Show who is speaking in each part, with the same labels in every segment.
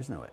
Speaker 1: is nowhere.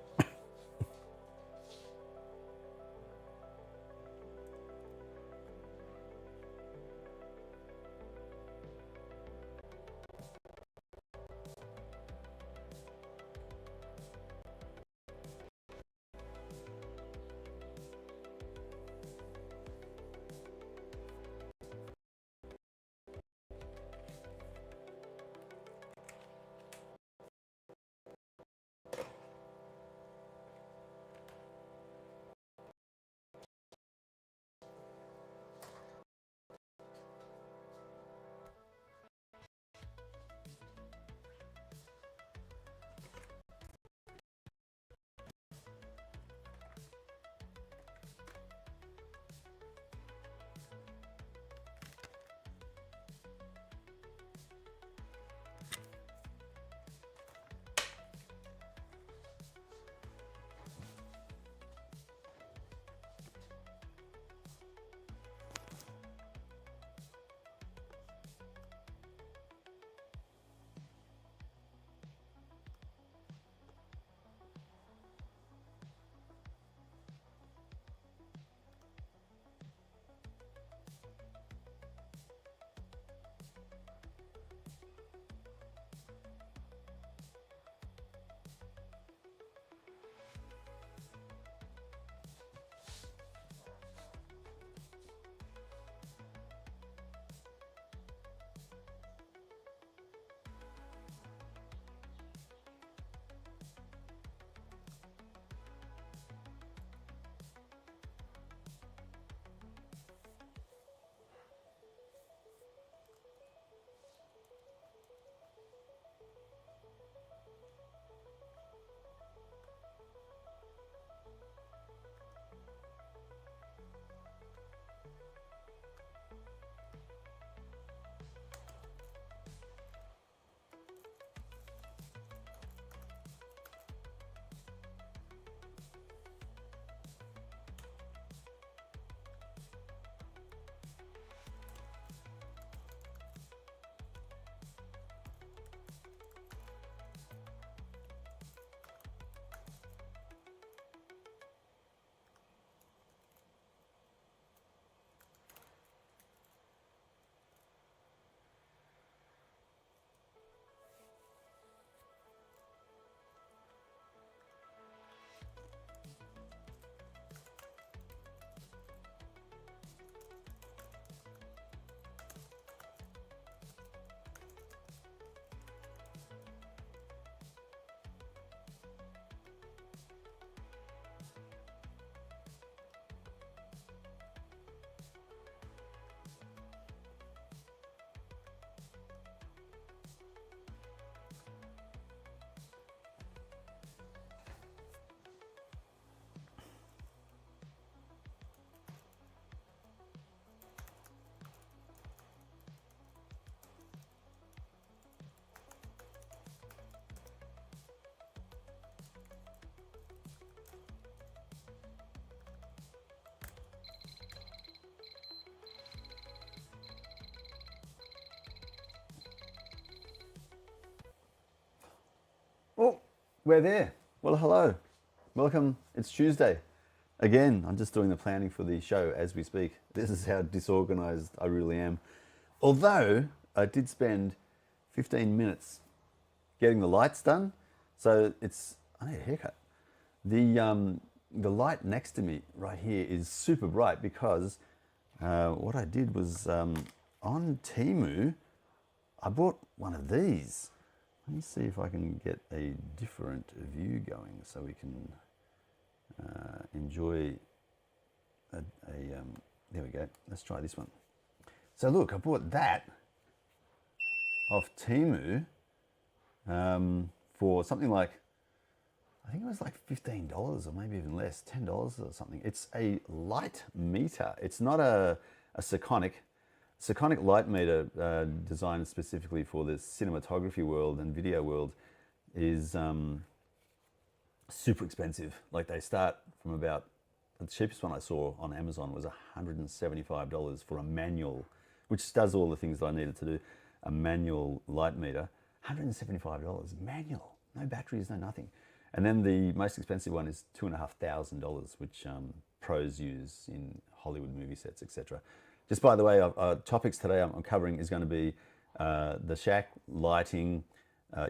Speaker 1: Oh, we're there. Well, hello. Welcome. It's Tuesday. Again, I'm just doing the planning for the show as we speak. This is how disorganized I really am. Although I did spend 15 minutes getting the lights done. So I need a haircut. The light next to me right here is super bright because what I did was on Temu, I bought one of these. Let me see if I can get a different view going so we can enjoy there we go. Let's try this one. So look, I bought that off Temu for something like, I think it was like $15 or maybe even less, $10 or something. It's a light meter. It's not a Schack. Schack light meter designed specifically for the cinematography world and video world is super expensive. Like they start from about, the cheapest one I saw on Amazon was $175 for a manual, which does all the things that I needed to do, a manual light meter. $175, manual, no batteries, no nothing. And then the most expensive one is $2,500, which pros use in Hollywood movie sets, etc. Just by the way, topics today I'm covering is going to be the Schack lighting,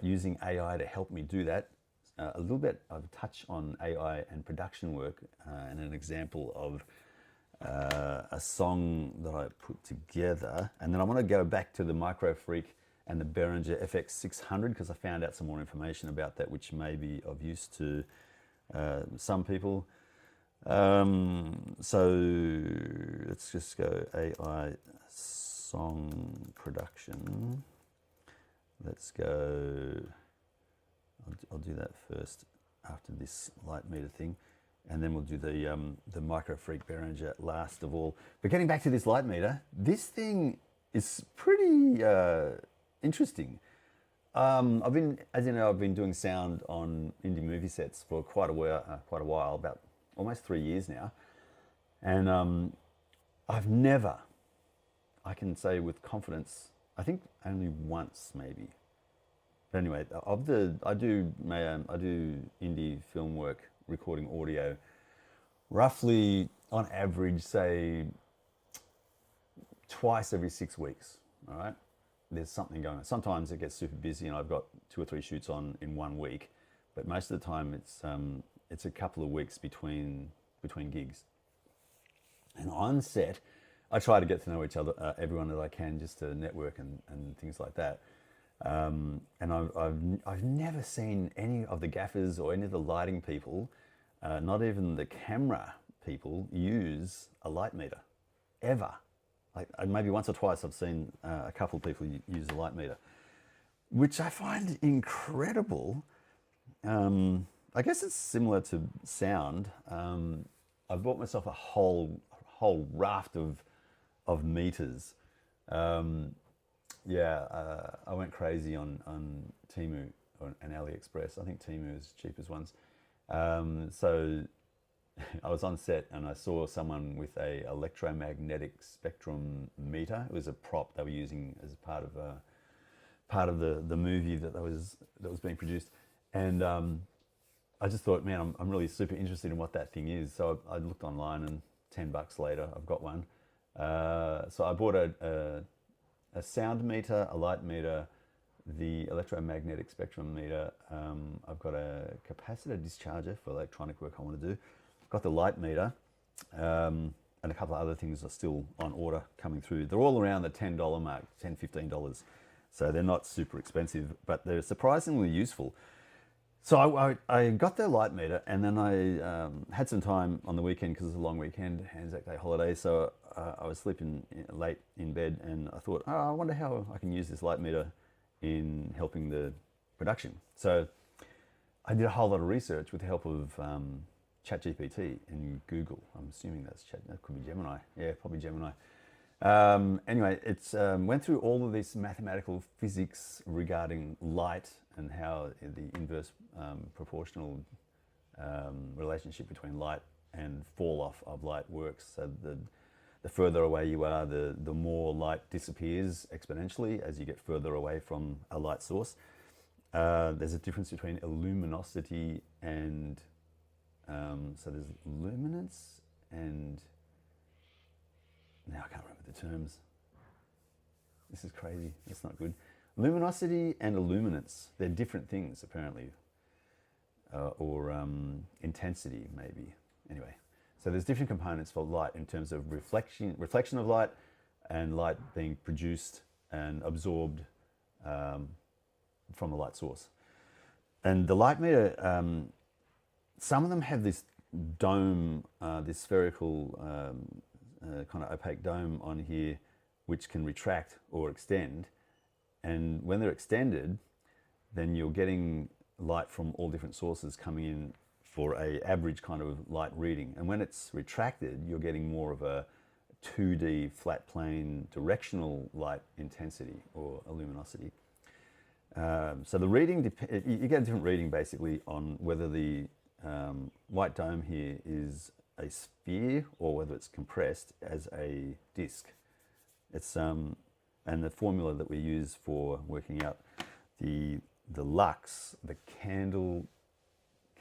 Speaker 1: using AI to help me do that. A little bit of a touch on AI and production work, and an example of a song that I put together. And then I want to go back to the Micro Freak and the Behringer FX600 because I found out some more information about that, which may be of use to some people. So let's just go AI song production. Let's go. I'll do that first after this light meter thing, and then we'll do the Micro Freak Behringer last of all. But getting back to this light meter, this thing is pretty interesting. I've been, as you know, I've been doing sound on indie movie sets for quite a while, about almost 3 years now, and I've never, I can say with confidence, I think only once maybe. But anyway, I do indie film work, recording audio, roughly on average, say twice every 6 weeks. All right, there's something going on. Sometimes it gets super busy, and I've got 2 or 3 shoots on in 1 week. But most of the time, it's a couple of weeks between gigs. And on set, I try to get to know everyone that I can, just to network and things like that. And I've never seen any of the gaffers or any of the lighting people, not even the camera people, use a light meter, ever. Like maybe once or twice I've seen a couple of people use a light meter, which I find incredible. I guess it's similar to sound. I bought myself a whole raft of meters. I went crazy on Temu and AliExpress. I think Temu is the cheapest ones. So I was on set and I saw someone with a electromagnetic spectrum meter. It was a prop they were using as part of the movie that was being produced. And I just thought, man, I'm really super interested in what that thing is. So I looked online, and $10 later, I've got one. So I bought a sound meter, a light meter, the electromagnetic spectrum meter. I've got a capacitor discharger for electronic work I want to do. I've got the light meter, and a couple of other things are still on order coming through. They're all around the $10 mark, $10, $15. So they're not super expensive, but they're surprisingly useful. So I got the light meter, and then I had some time on the weekend because it's a long weekend, Anzac Day holiday. So I was sleeping late in bed, and I thought, I wonder how I can use this light meter in helping the production. So I did a whole lot of research with the help of ChatGPT and Google. I'm assuming that could be Gemini. Yeah, probably Gemini. Anyway, it's went through all of this mathematical physics regarding light and how the inverse proportional relationship between light and fall off of light works. So the further away you are, the more light disappears exponentially as you get further away from a light source. There's a difference between luminosity and so there's luminance and now I can't remember the terms. This is crazy. That's not good. Luminosity and illuminance, they're different things apparently, or intensity maybe. Anyway, so there's different components for light in terms of reflection of light, and light being produced and absorbed from a light source. And the light meter, some of them have this dome, this spherical kind of opaque dome on here, which can retract or extend. And when they're extended, then you're getting light from all different sources coming in for a average kind of light reading. And when it's retracted, you're getting more of a 2D flat plane directional light intensity or luminosity. So the reading, you get a different reading basically on whether the white dome here is a sphere or whether it's compressed as a disc. It's and the formula that we use for working out the lux, the candle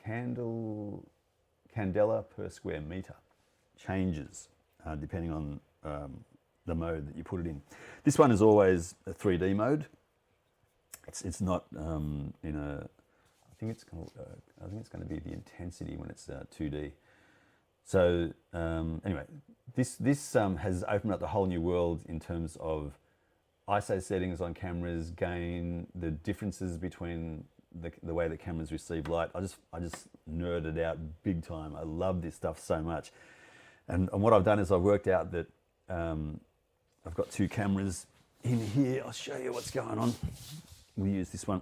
Speaker 1: candela per square meter changes depending on the mode that you put it in. This one is always a 3D mode. It's not in a. I think it's going to be the intensity when it's 2D. So anyway, this has opened up the whole new world in terms of ISO settings on cameras, gain, the differences between the way the cameras receive light. I just nerded out big time. I love this stuff so much. And what I've done is I've worked out that I've got two cameras in here. I'll show you what's going on. We'll use this one.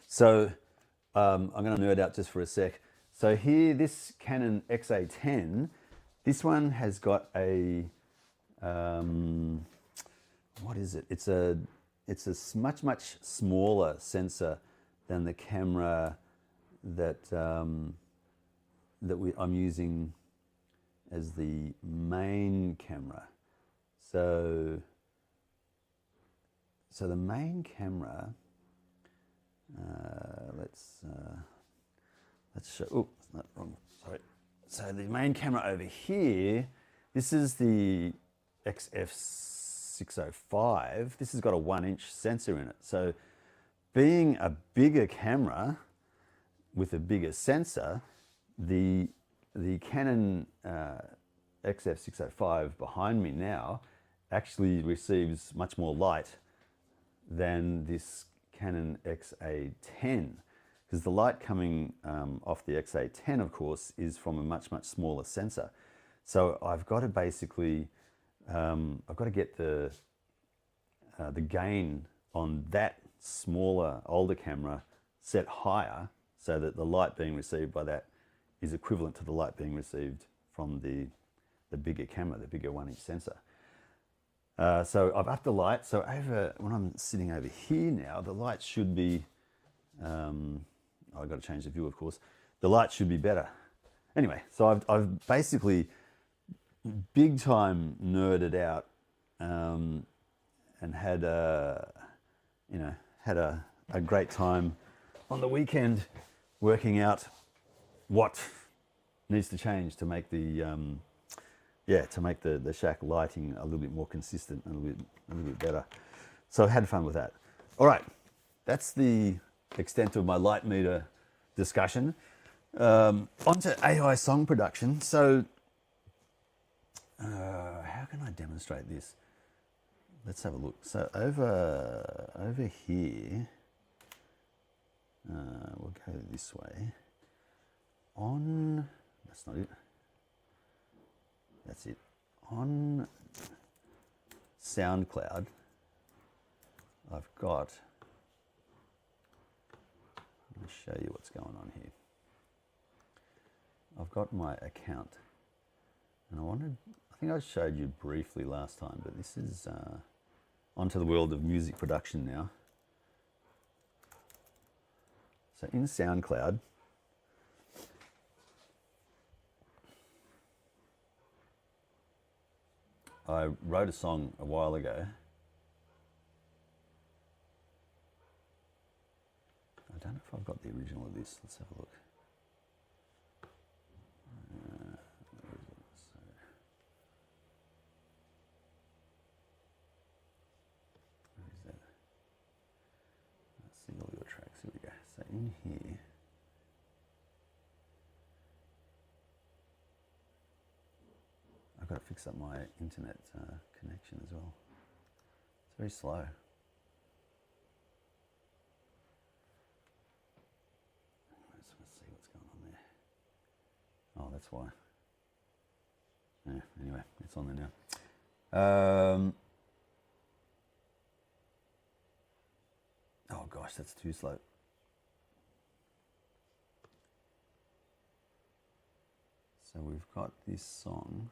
Speaker 1: So I'm going to nerd out just for a sec. So here, this Canon XA10, this one has got a, what is it? It's a much smaller sensor than the camera that I'm using as the main camera. So the main camera, let's show. Oh, not wrong. Sorry. So the main camera over here, this is the XF605. This has got a 1-inch sensor in it. So being a bigger camera with a bigger sensor, the Canon XF605 behind me now actually receives much more light than this Canon XA10, because the light coming off the XA10, of course, is from a much smaller sensor. So I've got to basically, I've got to get the gain on that smaller, older camera set higher so that the light being received by that is equivalent to the light being received from the bigger camera, the bigger 1-inch sensor. So I've upped the light. So when I'm sitting over here now, the light should be, I've got to change the view, of course. The light should be better. Anyway, so I've basically big time nerded out and had a great time on the weekend working out what needs to change to make the Schack lighting a little bit more consistent and a little bit better. So I had fun with that. All right, that's the extent of my light meter discussion. Onto AI song production. So how can I demonstrate this? Let's have a look. So over here, we'll go this way. That's not it. That's it. On SoundCloud, I've got, let me show you what's going on here. I've got my account, and I think I showed you briefly last time, but this is onto the world of music production now. So in SoundCloud, I wrote a song a while ago. I don't know if I've got the original of this. Let's have a look. Where is that? Let's see all your tracks. Here we go. So in here, I've got to fix up my internet connection as well. It's very slow. I just want to see what's going on there. Oh, that's why. Yeah, anyway, it's on there now. Oh gosh, that's too slow. So we've got this song.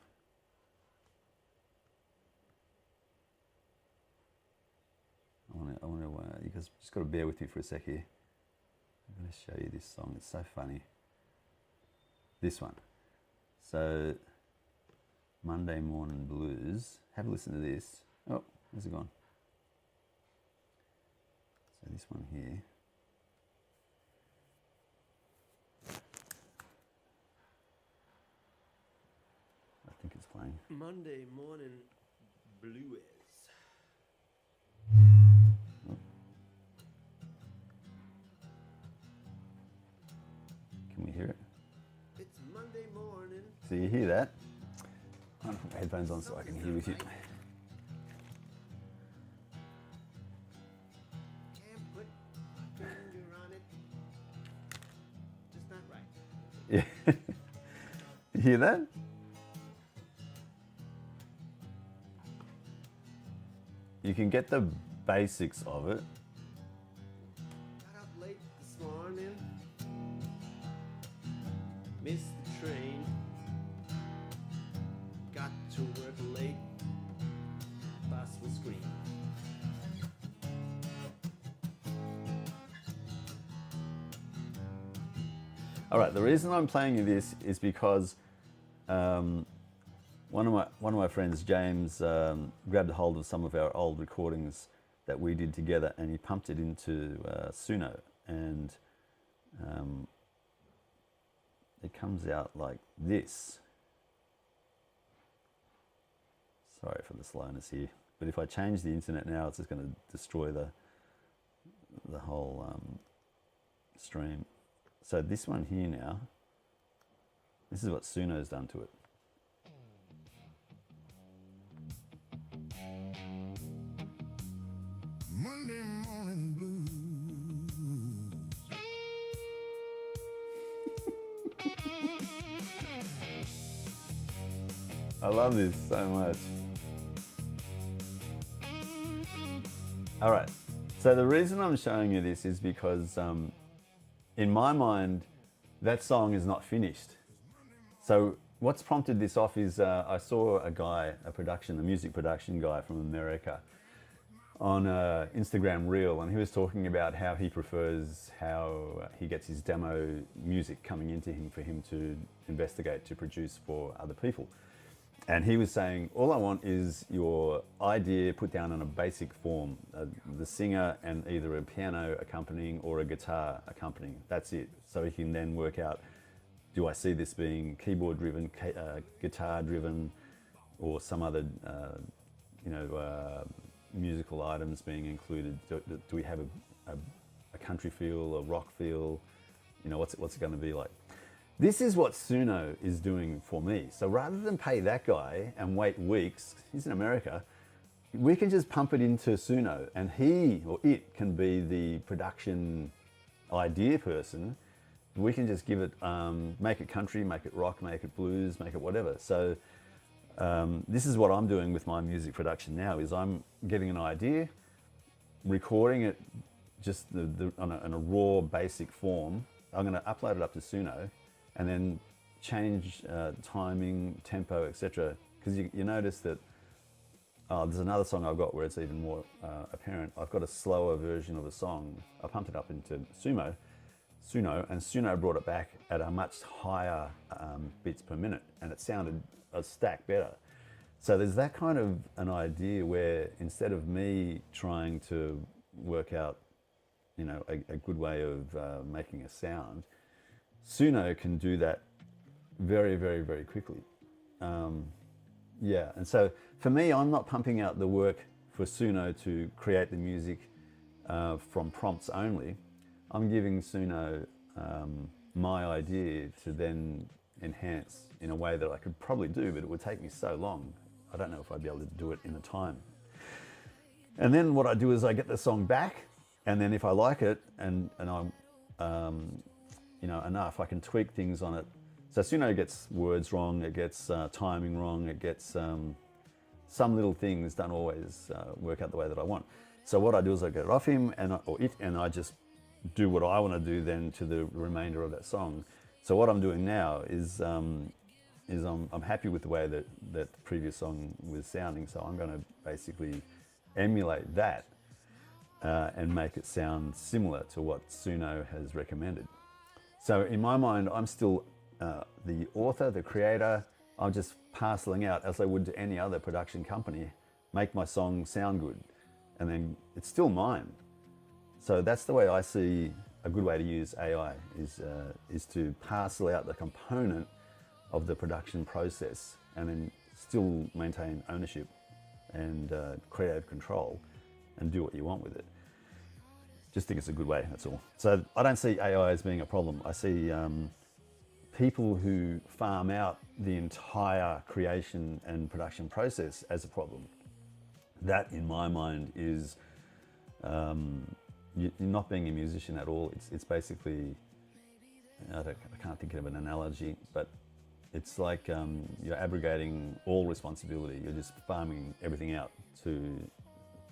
Speaker 1: I want to, you guys just got to bear with me for a sec here. I'm going to show you this song. It's so funny. This one. So, Monday Morning Blues. Have a listen to this. Oh, where's it gone? So this one here. trying.
Speaker 2: Monday morning blues.
Speaker 1: Can we hear it?
Speaker 2: It's Monday morning.
Speaker 1: So you hear that? I'm gonna put my headphones on so I can hear with you.
Speaker 2: Can't put my finger on it. Just not right.
Speaker 1: Yeah. You hear that? You can get the basics of it.
Speaker 2: Got up late this morning. Missed the train. Got to work late. Boss was green.
Speaker 1: All right, the reason I'm playing you this is because one of my friends, James, grabbed a hold of some of our old recordings that we did together, and he pumped it into Suno, and it comes out like this. Sorry for the slowness here, but if I change the internet now, it's just going to destroy the whole stream. So this one here now, this is what Suno's done to it.
Speaker 3: Monday morning blues.
Speaker 1: I love this so much. All right, so the reason I'm showing you this is because in my mind, that song is not finished. So what's prompted this off is I saw a guy, a music production guy from America on Instagram Reel, and he was talking about how he prefers how he gets his demo music coming into him for him to investigate, to produce for other people. And he was saying, all I want is your idea put down in a basic form, the singer and either a piano accompanying or a guitar accompanying. That's it. So he can then work out, do I see this being keyboard driven, guitar driven, or some other, musical items being included? Do we have a country feel, a rock feel? What's it going to be like? This is what Suno is doing for me. So rather than pay that guy and wait weeks, he's in America, we can just pump it into Suno, and he or it can be the production idea person. We can just give it, make it country, make it rock, make it blues, make it whatever. So this is what I'm doing with my music production now, is I'm getting an idea, recording it just on a raw basic form. I'm going to upload it up to Suno, and then change timing, tempo, etc. Because you notice that there's another song I've got where it's even more apparent. I've got a slower version of a song. I pumped it up into Suno, and Suno brought it back at a much higher beats per minute, and it sounded a stack better. So there's that kind of an idea where instead of me trying to work out, a good way of making a sound, Suno can do that very, very, very quickly. And so for me, I'm not pumping out the work for Suno to create the music from prompts only. I'm giving Suno my idea to then enhance in a way that I could probably do, but it would take me so long. I don't know if I'd be able to do it in the time. And then what I do is I get the song back, and then if I like it and I'm enough, I can tweak things on it. So Suno gets words wrong, it gets timing wrong, it gets some little things don't always work out the way that I want. So what I do is I get it off him and I just do what I want to do then to the remainder of that song. So what I'm doing now is I'm happy with the way that the previous song was sounding. So I'm going to basically emulate that and make it sound similar to what Suno has recommended. So in my mind, I'm still the author, the creator. I'm just parceling out, as I would to any other production company, make my song sound good, and then it's still mine. So that's the way I see a good way to use AI is to parcel out the component of the production process and then still maintain ownership and creative control and do what you want with it. Just think it's a good way, that's all. So I don't see AI as being a problem. I see people who farm out the entire creation and production process as a problem. That, in my mind, is you're not being a musician at all. It's basically, I can't think of an analogy, but it's like you're abrogating all responsibility. You're just farming everything out to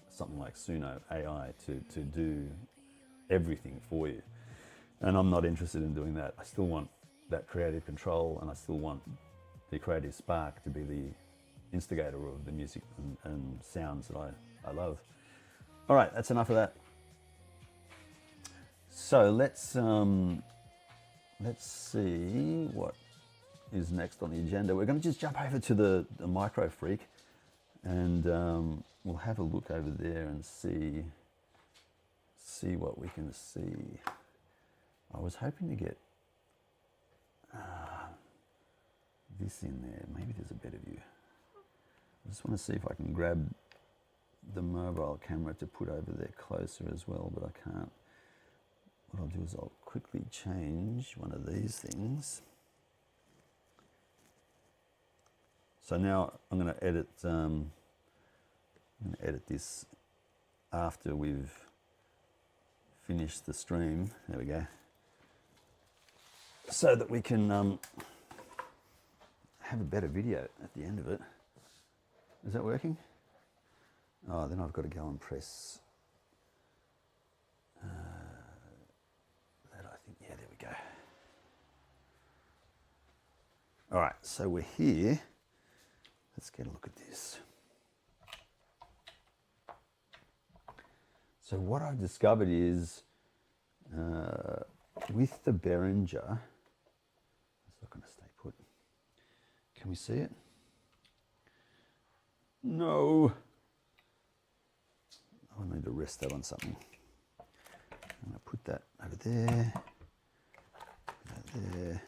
Speaker 1: something like Suno AI to do everything for you. And I'm not interested in doing that. I still want that creative control, and I still want the creative spark to be the instigator of the music and sounds that I love. All right, that's enough of that. So let's see what is next on the agenda. We're going to just jump over to the Micro Freak, and we'll have a look over there and see what we can see. I was hoping to get this in there. Maybe there's a better view. I just want to see if I can grab the mobile camera to put over there closer as well, but I can't. What I'll do is I'll quickly change one of these things. So now I'm going to edit. I'm going to edit this after we've finished the stream. There we go. So that we can have a better video at the end of it. Is that working? Oh, then I've got to go and press that, I think. Yeah, there we go. All right, so we're here. Let's get a look at this. So what I've discovered is with the Behringer, it's not going to stay put. Can we see it? No. I need to rest that on something. I'm going to put that over there. Put that there.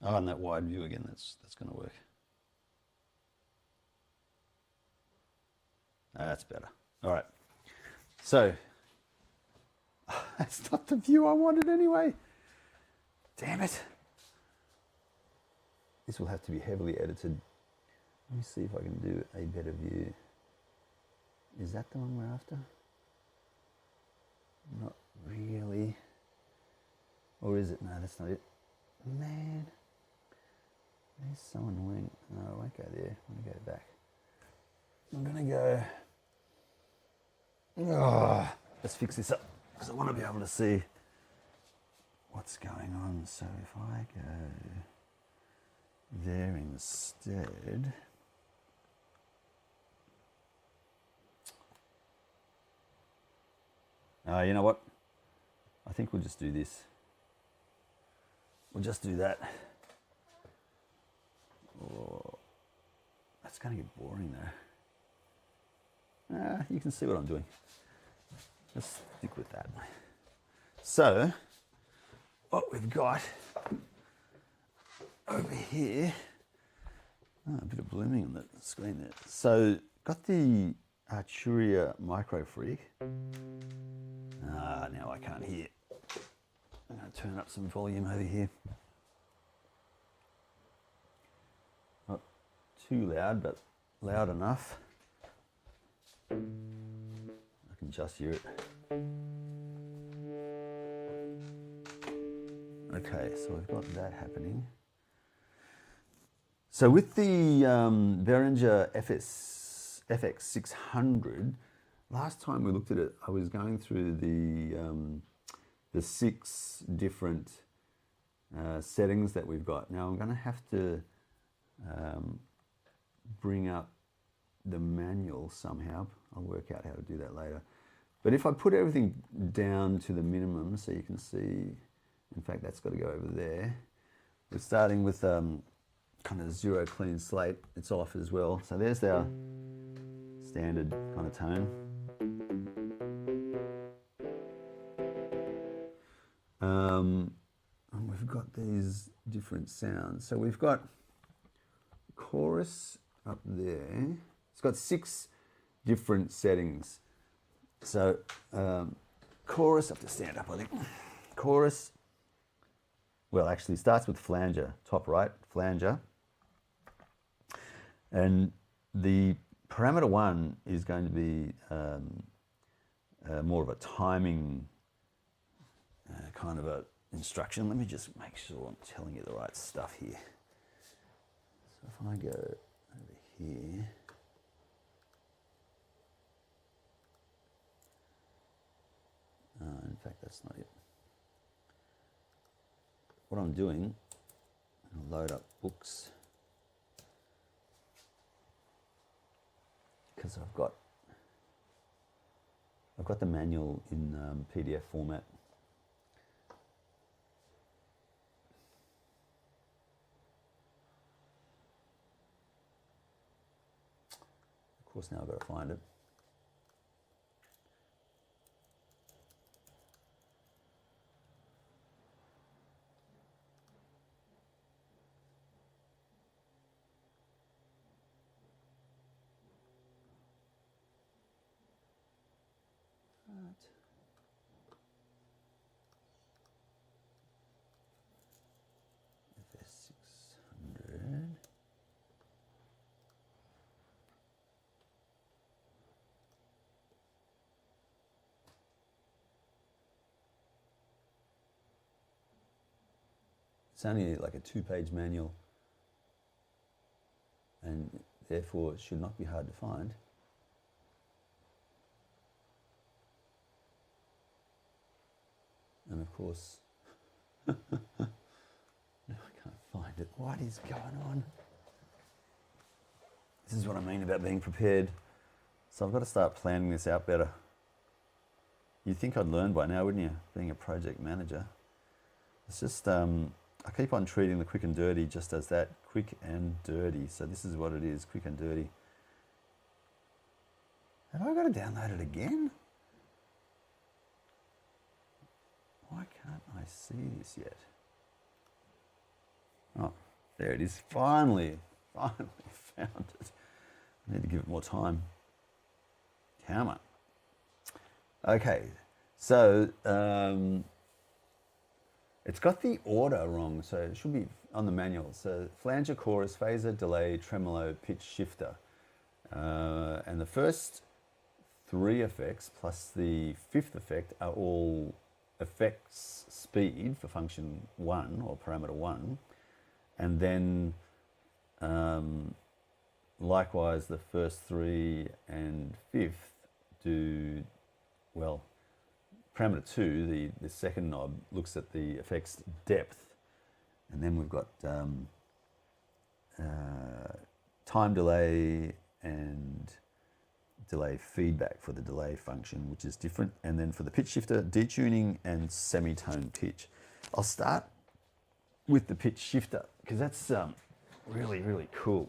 Speaker 1: Oh, and that wide view again, that's going to work. That's better. All right. So, that's not the view I wanted anyway. Damn it. This will have to be heavily edited. Let me see if I can do a better view. Is that the one we're after? Not really. Or is it? No, that's not it. Man. That's so annoying. No, I won't go there. I'm going to go back. I'm going to go... Oh, let's fix this up, because I want to be able to see what's going on. So if I go there instead... you know what? I think we'll just do this. We'll just do that. Oh, that's going to get boring though. You can see what I'm doing. Let's stick with that. So, what we've got over here, a bit of blooming on the screen there. So, got the Arturia Micro Freak. Now I can't hear. I'm going to turn up some volume over here. Not too loud, but loud enough. I can just hear it. Okay, so we've got that happening. So with the Behringer FX600, last time we looked at it, I was going through the 6 different settings that we've got. Now I'm going to have to bring up the manual somehow. I'll work out how to do that later. But if I put everything down to the minimum, so you can see, in fact, that's got to go over there. We're starting with kind of 0 clean slate. It's off as well. So there's our standard kind of tone. And we've got these different sounds. So we've got chorus up there. It's got 6 different settings. So chorus, I have to stand up, I think. Chorus, well, actually starts with flanger, top right, flanger. And the parameter 1 is going to be more of a timing kind of a instruction. Let me just make sure I'm telling you the right stuff here. So if I go over here, in fact that's not it. What I'm doing, I'll load up books, because I've got the manual in PDF format. Of course, now I've got to find it. FS600. It's only like a 2-page manual, and therefore it should not be hard to find. And of course, no, I can't find it. What is going on? This is what I mean about being prepared. So I've got to start planning this out better. You'd think I'd learn by now, wouldn't you? Being a project manager. It's just, I keep on treating the quick and dirty just as that, quick and dirty. So this is what it is, quick and dirty. Have I got to download it again? Why can't I see this yet? Oh, there it is. Finally found it. I need to give it more time. Come on. Okay, so it's got the order wrong, so it should be on the manual. So flanger, chorus, phaser, delay, tremolo, pitch, shifter. And the first 3 effects plus the 5th effect are all effects speed for function 1 or parameter 1. And then likewise the first 3 and 5th do, well, parameter 2, the second knob, looks at the effect's depth. And then we've got time delay and delay feedback for the delay function, which is different. And then for the pitch shifter, detuning and semitone pitch. I'll start with the pitch shifter because that's really, really cool.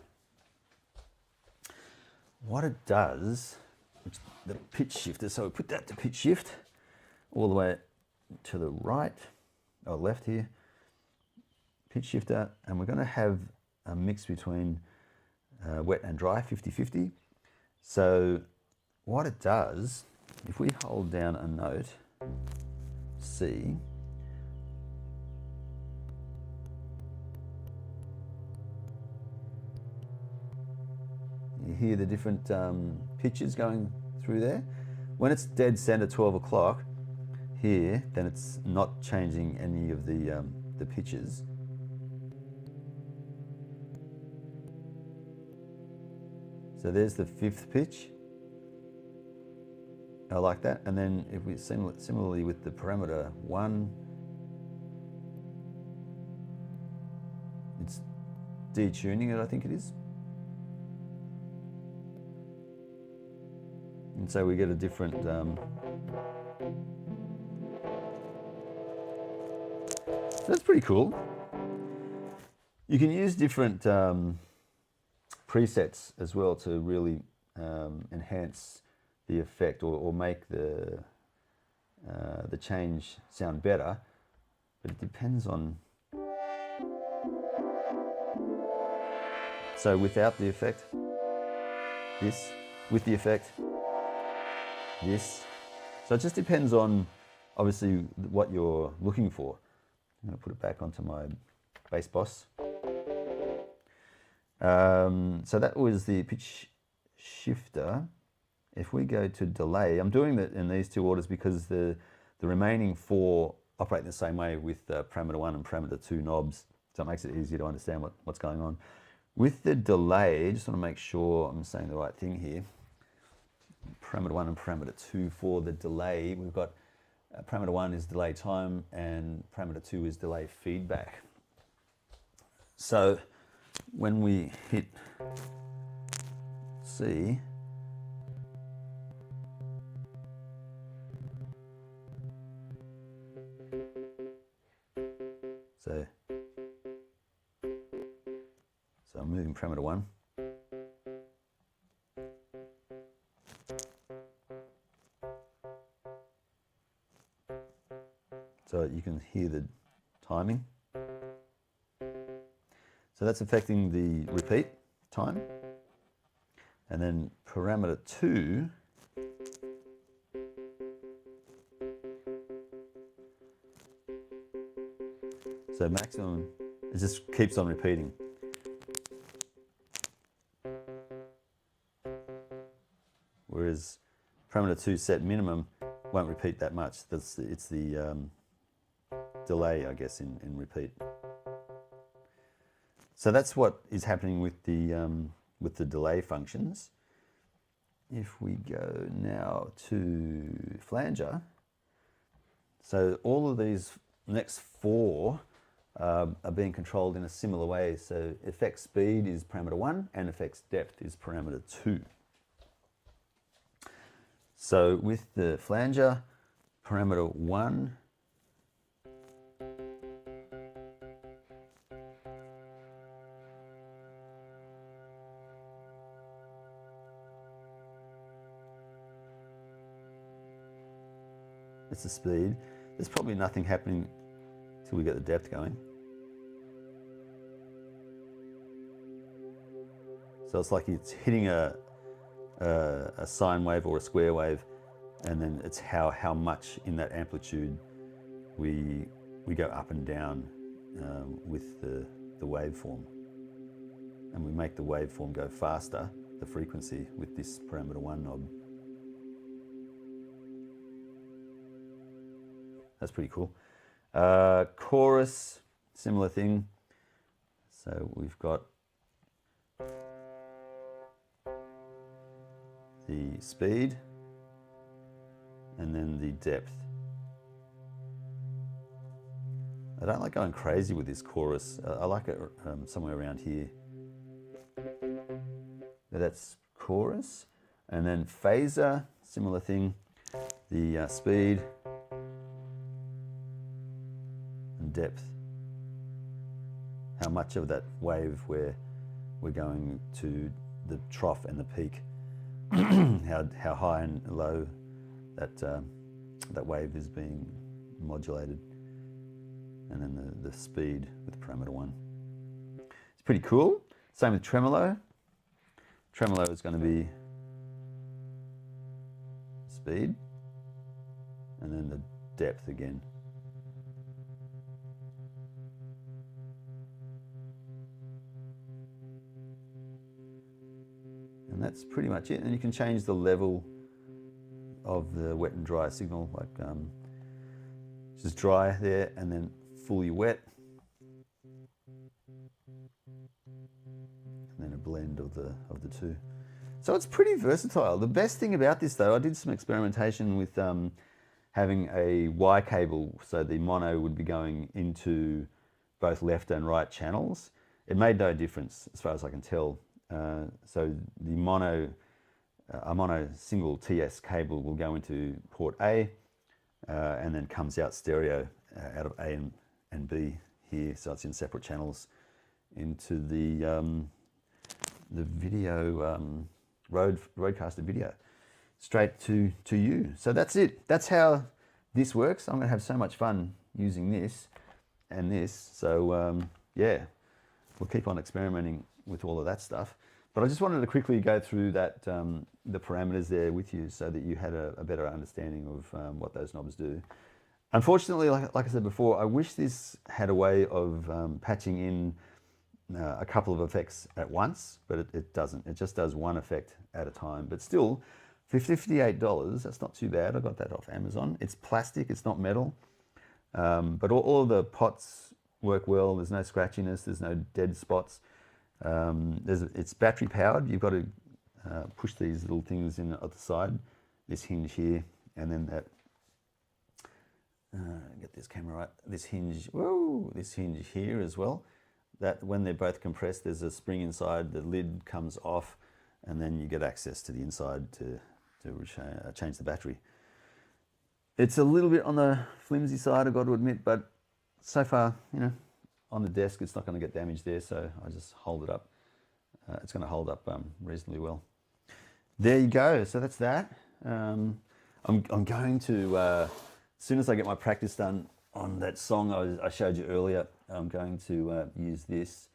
Speaker 1: What it does, the pitch shifter, so we put that to pitch shift all the way to the right, or left here, pitch shifter, and we're going to have a mix between wet and dry, 50-50. So what it does, if we hold down a note, C, you hear the different pitches going through there. When it's dead center 12 o'clock here, then it's not changing any of the pitches. So there's the 5th pitch. I like that. And then if we similarly with the parameter 1, it's detuning it, I think it is. And so we get a different so that's pretty cool. You can use different presets as well to really enhance the effect or make the change sound better. but it depends on. So without the effect, this, with the effect, this. So it just depends on, obviously, what you're looking for. I'm going to put it back onto my bass boss. So that was the pitch shifter. If we go to delay, I'm doing that in these two orders because the remaining four operate the same way with parameter 1 and parameter 2 knobs. So it makes it easier to understand what's going on. With the delay, I just want to make sure I'm saying the right thing here. Parameter 1 and parameter 2 for the delay, we've got parameter 1 is delay time and parameter 2 is delay feedback. So when we hit C, so I'm moving parameter 1. So you can hear the timing. So that's affecting the repeat time. And then parameter 2, so maximum, it just keeps on repeating. Whereas parameter 2 set minimum won't repeat that much. It's the delay, I guess, in repeat. So that's what is happening with the delay functions. If we go now to flanger, so all of these next four are being controlled in a similar way. So effect speed is parameter 1 and effects depth is parameter 2. So with the flanger, parameter 1, it's the speed. There's probably nothing happening till we get the depth going. So it's like it's hitting a sine wave or a square wave, and then it's how much in that amplitude we go up and down with the waveform. And we make the waveform go faster, the frequency, with this parameter 1 knob. That's pretty cool. Chorus, similar thing. So we've got the speed and then the depth. I don't like going crazy with this chorus. I like it somewhere around here. That's chorus. And then phaser, similar thing. The speed and depth. How much of that wave we're going to the trough and the peak. how high and low that wave is being modulated, and then the speed with parameter 1. It's pretty cool. Same with tremolo. Tremolo is going to be speed, and then the depth again. And that's pretty much it. And you can change the level of the wet and dry signal, like just dry there and then fully wet. And then a blend of the two. So it's pretty versatile. The best thing about this though, I did some experimentation with having a Y cable, so the mono would be going into both left and right channels. It made no difference as far as I can tell. So the a mono single TS cable will go into port A and then comes out stereo out of A and B here, so it's in separate channels into the video roadcaster video straight to you. So that's it. That's how this works. I'm going to have so much fun using this. and this. So yeah, we'll keep on experimenting with all of that stuff. But I just wanted to quickly go through that the parameters there with you so that you had a better understanding of what those knobs do. Unfortunately, like I said before, I wish this had a way of patching in a couple of effects at once, but it doesn't. It just does one effect at a time. But still, for $58, that's not too bad. I got that off Amazon. It's plastic, it's not metal. But all of the pots work well. There's no scratchiness, there's no dead spots. It's battery powered. You've got to push these little things in at the side, this hinge here, and then that, get this camera right, this hinge, whoa, this hinge here as well. That when they're both compressed, there's a spring inside, the lid comes off, and then you get access to the inside to change the battery. It's a little bit on the flimsy side, I've got to admit, but so far, you know, on the desk, it's not going to get damaged there, so I just hold it up. It's going to hold up reasonably well. There you go. So that's that. I'm going to, as soon as I get my practice done on that song I showed you earlier, I'm going to use this,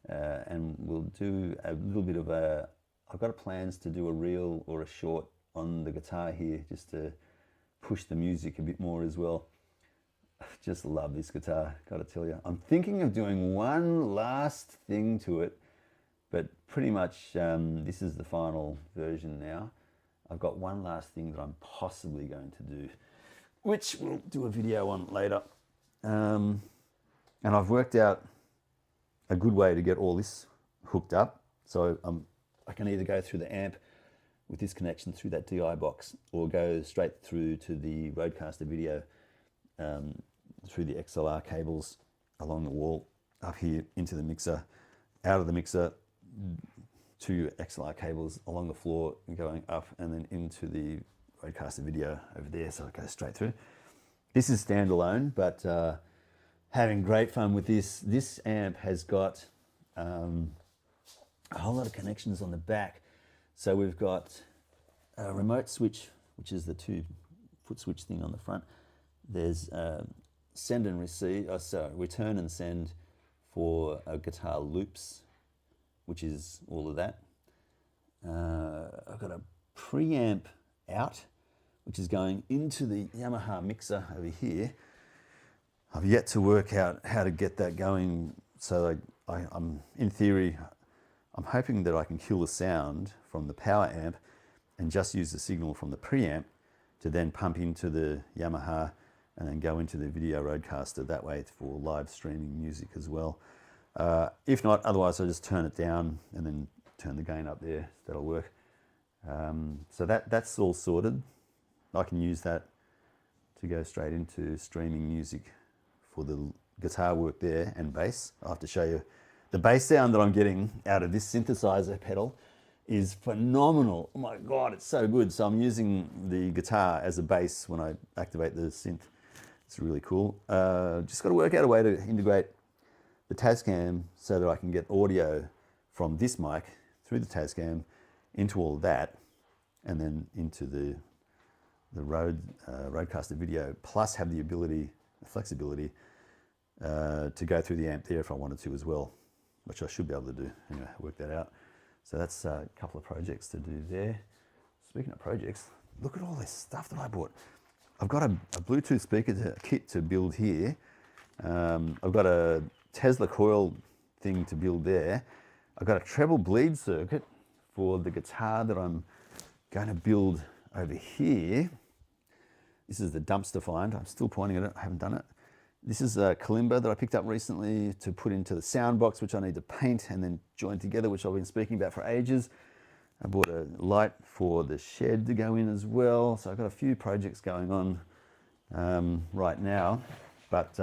Speaker 1: and we'll do a little bit of a. I've got plans to do a reel or a short on the guitar here, just to push the music a bit more as well. I just love this guitar, gotta tell you. I'm thinking of doing one last thing to it, but pretty much this is the final version now. I've got one last thing that I'm possibly going to do, which we'll do a video on later. And I've worked out a good way to get all this hooked up. So I can either go through the amp with this connection through that DI box, or go straight through to the Rodecaster video through the XLR cables along the wall up here into the mixer, out of the mixer to XLR cables along the floor and going up and then into the Rodecaster video over there, so it goes straight through. This is standalone, but having great fun with this. This amp has got a whole lot of connections on the back. So we've got a remote switch, which is the 2-foot switch thing on the front. There's send and receive, return and send for guitar loops, which is all of that. I've got a preamp out, which is going into the Yamaha mixer over here. I've yet to work out how to get that going, so I'm in theory, I'm hoping that I can kill the sound from the power amp and just use the signal from the preamp to then pump into the Yamaha and then go into the video Rodecaster that way for live streaming music as well. If not, otherwise I'll just turn it down and then turn the gain up there. That'll work. So that's all sorted. I can use that to go straight into streaming music for the guitar work there and bass. I'll have to show you. The bass sound that I'm getting out of this synthesizer pedal is phenomenal. Oh my God, it's so good. So I'm using the guitar as a bass when I activate the synth. It's really cool. Just got to work out a way to integrate the Tascam so that I can get audio from this mic through the Tascam into all of that, and then into the Rodecaster video, plus have the ability, the flexibility to go through the amp there if I wanted to as well, which I should be able to do. Anyway, work that out. So that's a couple of projects to do there. Speaking of projects, look at all this stuff that I bought. I've got a Bluetooth speaker kit to build here. I've got a Tesla coil thing to build there. I've got a treble bleed circuit for the guitar that I'm going to build over here. This is the dumpster find. I'm still pointing at it. I haven't done it. This is a kalimba that I picked up recently to put into the sound box, which I need to paint and then join together, which I've been speaking about for ages. I bought a light for the shed to go in as well. So I've got a few projects going on right now. But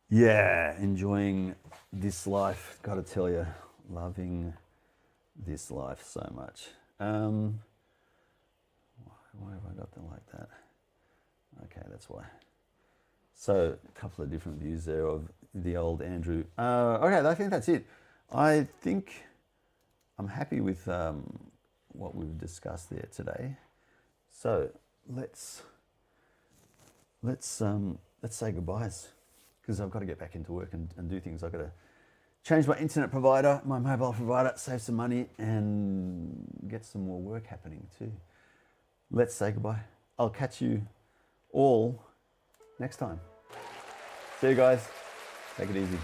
Speaker 1: yeah, enjoying this life. Got to tell you, loving this life so much. Why have I got them like that? Okay, that's why. So a couple of different views there of the old Andrew. Okay, I think that's it. I think I'm happy with what we've discussed there today. So let's let's say goodbyes, because I've got to get back into work and do things. I've got to change my internet provider, my mobile provider, save some money, and get some more work happening too. Let's say goodbye. I'll catch you all next time. See you guys. Take it easy.